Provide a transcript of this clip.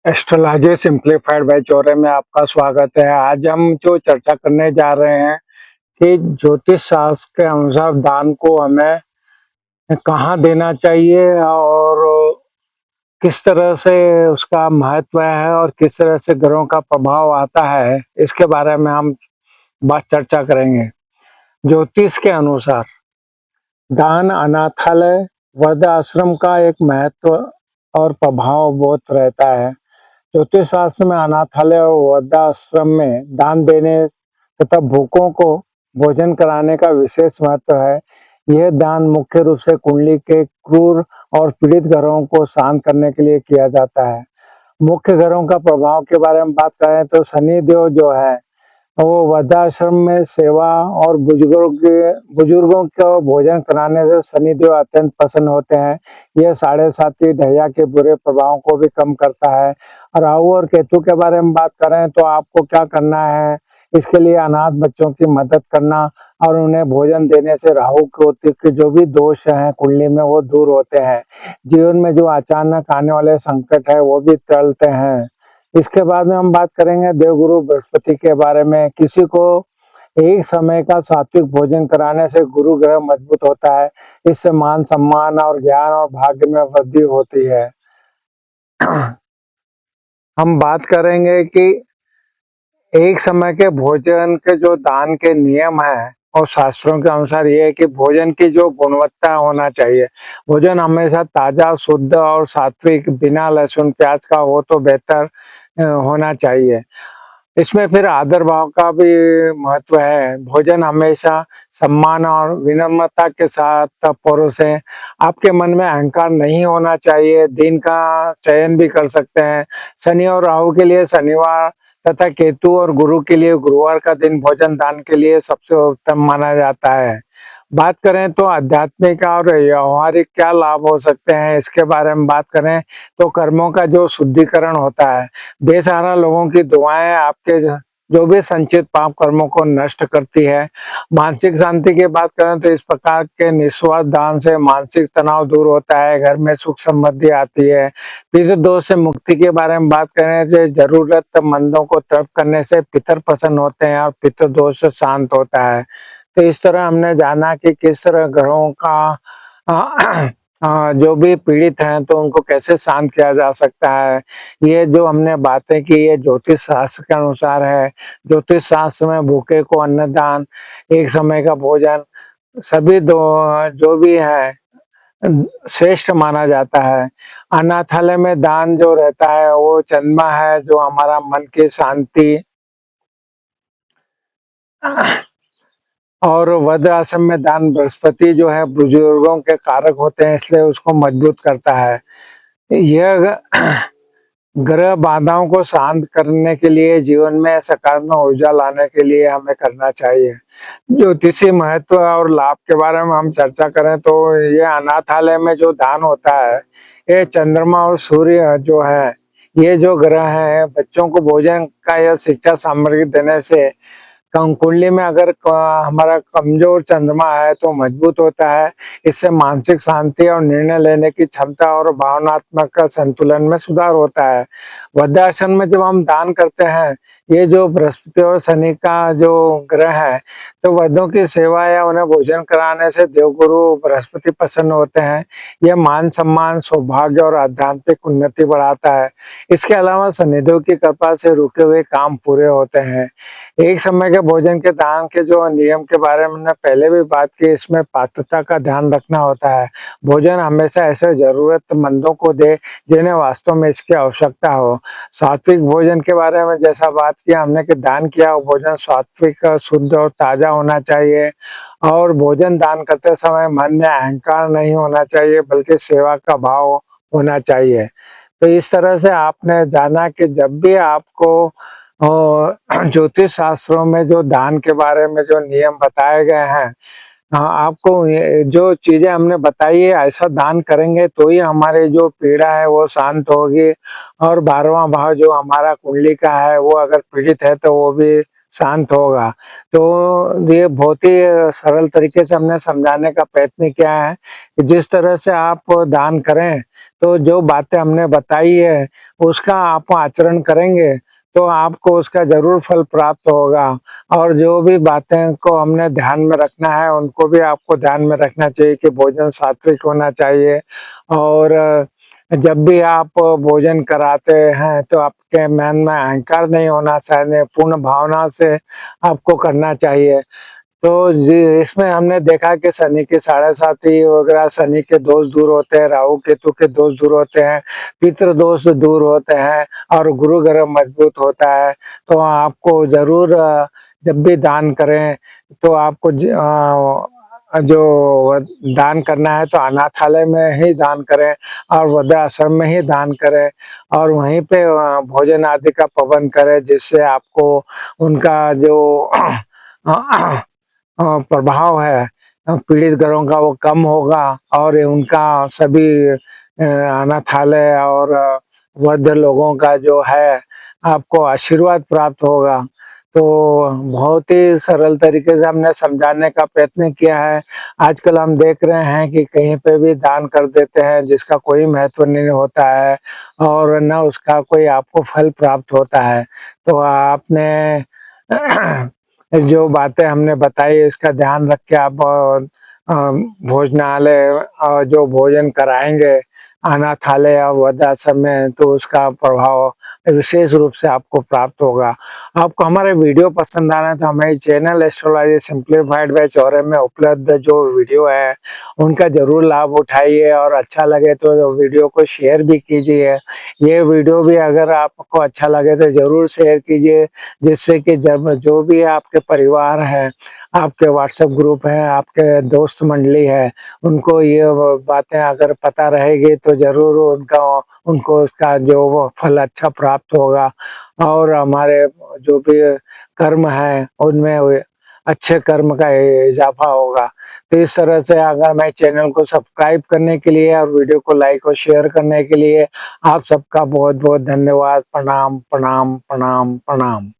Astrology Simplified by Chaure में आपका स्वागत है। आज हम जो चर्चा करने जा रहे हैं कि ज्योतिष शास्त्र के अनुसार दान को हमें कहाँ देना चाहिए और किस तरह से उसका महत्व है और किस तरह से ग्रहों का प्रभाव आता है, इसके बारे में हम बात चर्चा करेंगे। ज्योतिष के अनुसार दान, अनाथालय, वृद्धाश्रम का एक महत्व और प्रभाव बहुत रहता है। ज्योतिष शास्त्र में अनाथालय और वृद्धाश्रम में दान देने तथा भूखों को भोजन कराने का विशेष महत्व है। यह दान मुख्य रूप से कुंडली के क्रूर और पीड़ित ग्रहों को शांत करने के लिए किया जाता है। मुख्य ग्रहों का प्रभाव के बारे में बात करें तो शनिदेव जो है वो वृद्धाश्रम में सेवा और बुजुर्गों को भोजन कराने से शनिदेव अत्यंत प्रसन्न होते हैं। यह साढ़े साती ढैया के बुरे प्रभावों को भी कम करता है। राहु और केतु के बारे में बात करें तो आपको क्या करना है, इसके लिए अनाथ बच्चों की मदद करना और उन्हें भोजन देने से राहु के जो भी दोष हैं कुंडली में वो दूर होते हैं। जीवन में जो अचानक आने वाले संकट है वो भी टलते हैं। इसके बाद में हम बात करेंगे देवगुरु बृहस्पति के बारे में। किसी को एक समय का सात्विक भोजन कराने से गुरु ग्रह मजबूत होता है। इससे मान सम्मान और ज्ञान और भाग्य में वृद्धि होती है। हम बात करेंगे कि एक समय के भोजन के जो दान के नियम है और शास्त्रों के अनुसार ये है कि भोजन की जो गुणवत्ता होना चाहिए, भोजन हमेशा ताजा, शुद्ध और सात्विक, बिना लहसुन प्याज का हो तो बेहतर होना चाहिए। इसमें फिर आदर भाव का भी महत्व है। भोजन हमेशा सम्मान और विनम्रता के साथ परोसें। आपके मन में अहंकार नहीं होना चाहिए। दिन का चयन भी कर सकते हैं। शनि और राहु के लिए शनिवार तथा केतु और गुरु के लिए गुरुवार का दिन भोजन दान के लिए सबसे उत्तम माना जाता है। बात करें तो आध्यात्मिक और व्यवहारिक क्या लाभ हो सकते हैं, इसके बारे में बात करें तो कर्मों का जो शुद्धिकरण होता है, बेसहारा लोगों की दुआएं आपके जो भी संचित पाप कर्मों को नष्ट करती है। मानसिक शांति की बात करें तो इस प्रकार के निस्वार्थ दान से मानसिक तनाव दूर होता है, घर में सुख समृद्धि आती है। पितृ दोष से मुक्ति के बारे में बात करें तो जरूरतमंदों को तर्क करने से पितर प्रसन्न होते हैं और पितृ दोष शांत होता है। तो इस तरह हमने जाना कि किस तरह ग्रहों का जो भी पीड़ित हैं तो उनको कैसे शांत किया जा सकता है। ये जो हमने बातें की ये ज्योतिष शास्त्र के अनुसार है। ज्योतिष शास्त्र में भूखे को अन्नदान, एक समय का भोजन, सभी दो जो भी है श्रेष्ठ माना जाता है। अनाथालय में दान जो रहता है वो चंद्रमा है, जो हमारा मन की शांति और वृद्धाश्रम में दान बृहस्पति जो है बुजुर्गों के कारक होते हैं, इसलिए उसको मजबूत करता है। यह ग्रह बाधाओं को शांत करने के लिए, जीवन में सकारात्मक ऊर्जा लाने के लिए हमें करना चाहिए। ज्योतिषी महत्व और लाभ के बारे में हम चर्चा करें तो ये अनाथालय में जो दान होता है, ये चंद्रमा और सूर्य जो है, ये जो ग्रह हैं, बच्चों को भोजन का या शिक्षा सामग्री देने से कुंडली में अगर हमारा कमजोर चंद्रमा है तो मजबूत होता है। इससे मानसिक शांति और निर्णय लेने की क्षमता और भावनात्मक संतुलन में सुधार होता है। वृद्धाश्रम में जब हम दान करते हैं, ये जो बृहस्पति और शनि का जो ग्रह है, तो वृद्धों की सेवा या उन्हें भोजन कराने से देवगुरु बृहस्पति प्रसन्न होते हैं। यह मान सम्मान, सौभाग्य और आध्यात्मिक उन्नति बढ़ाता है। इसके अलावा शनिदेव की कृपा से रुके हुए काम पूरे होते हैं। एक समय के भोजन के दान के जो नियम के बारे में हमने पहले भी बात की, इसमें पात्रता का ध्यान रखना होता है। भोजन हमेशा ऐसे जरूरतमंदों को दे जिन्हें वास्तव में इसकी आवश्यकता हो। सात्विक भोजन के बारे में जैसा बात किया हमने कि दान किया वो भोजन सात्विक, शुद्ध और ताजा होना चाहिए। और भोजन दान करते समय मन में अहंकार नहीं होना चाहिए, बल्कि सेवा का भाव होना चाहिए। तो इस तरह से आपने जाना कि जब भी आपको और ज्योतिष शास्त्रों में जो दान के बारे में जो नियम बताए गए हैं, आपको जो चीजें हमने बताई है ऐसा दान करेंगे तो ही हमारे जो पीड़ा है वो शांत होगी। और 12वां भाव जो हमारा कुंडली का है वो अगर पीड़ित है तो वो भी शांत होगा। तो ये बहुत ही सरल तरीके से हमने समझाने का प्रयत्न किया है कि जिस तरह से आप दान करें, तो जो बातें हमने बताई है, उसका आप आचरण करेंगे, तो आपको उसका ज़रूर फल प्राप्त होगा। और जो भी बातें को हमने ध्यान में रखना है, उनको भी आपको ध्यान में रखना चाहिए कि भोजन सात्विक होना चाहिए। और जब भी आप भोजन कराते हैं, तो आपके मन में अहंकार नहीं होना चाहिए, पूर्ण भावना से आपको करना चाहिए। तो जी, इसमें हमने देखा कि शनि के साढ़े साथी वगैरह, शनि के दोष दूर होते हैं, राहु केतु के दोष दूर होते हैं, पितृ दोष दूर होते हैं और गुरु ग्रह मजबूत होता है। तो आपको ज़रूर जब भी दान करें, तो आपको जो दान करना है तो अनाथालय में ही दान करें और वृद्धाश्रम में ही दान करें और वहीं पे भोजन आदि का प्रबंध करें, जिससे आपको उनका जो प्रभाव है पीड़ित घरों का, वो कम होगा और उनका सभी अनाथालय और वृद्ध लोगों का जो है आपको आशीर्वाद प्राप्त होगा। तो बहुत ही सरल तरीके से हमने समझाने का प्रयत्न किया है। आजकल हम देख रहे हैं कि कहीं पे भी दान कर देते हैं जिसका कोई महत्व नहीं होता है और न उसका कोई आपको फल प्राप्त होता है। तो आपने जो बातें हमने बताई, इसका ध्यान रख के आप भोजनालय जो भोजन कराएँगे अनाथालय या वृद्धाश्रम में, तो उसका प्रभाव विशेष रूप से आपको प्राप्त होगा। आपको हमारे वीडियो पसंद आ रहे हैं तो हमारे channel Astrology Simplified by Chaure में उपलब्ध जो वीडियो है, उनका ज़रूर लाभ उठाइए और अच्छा लगे तो वीडियो को शेयर भी कीजिए। ये वीडियो भी अगर आपको अच्छा लगे तो ज़रूर शेयर कीजिए, जिससे कि जब जो भी आपके परिवार है, आपके व्हाट्सएप ग्रुप है, आपके दोस्त मंडली है, उनको ये बातें अगर पता रहेगी तो ज़रूर उनको उसका जो वो फल अच्छा प्राप्त होगा और हमारे जो भी कर्म है उनमें अच्छे कर्म का इजाफा होगा। तो इस तरह से अगर मैं चैनल को सब्सक्राइब करने के लिए और वीडियो को लाइक और शेयर करने के लिए आप सबका बहुत बहुत धन्यवाद। प्रणाम प्रणाम प्रणाम प्रणाम।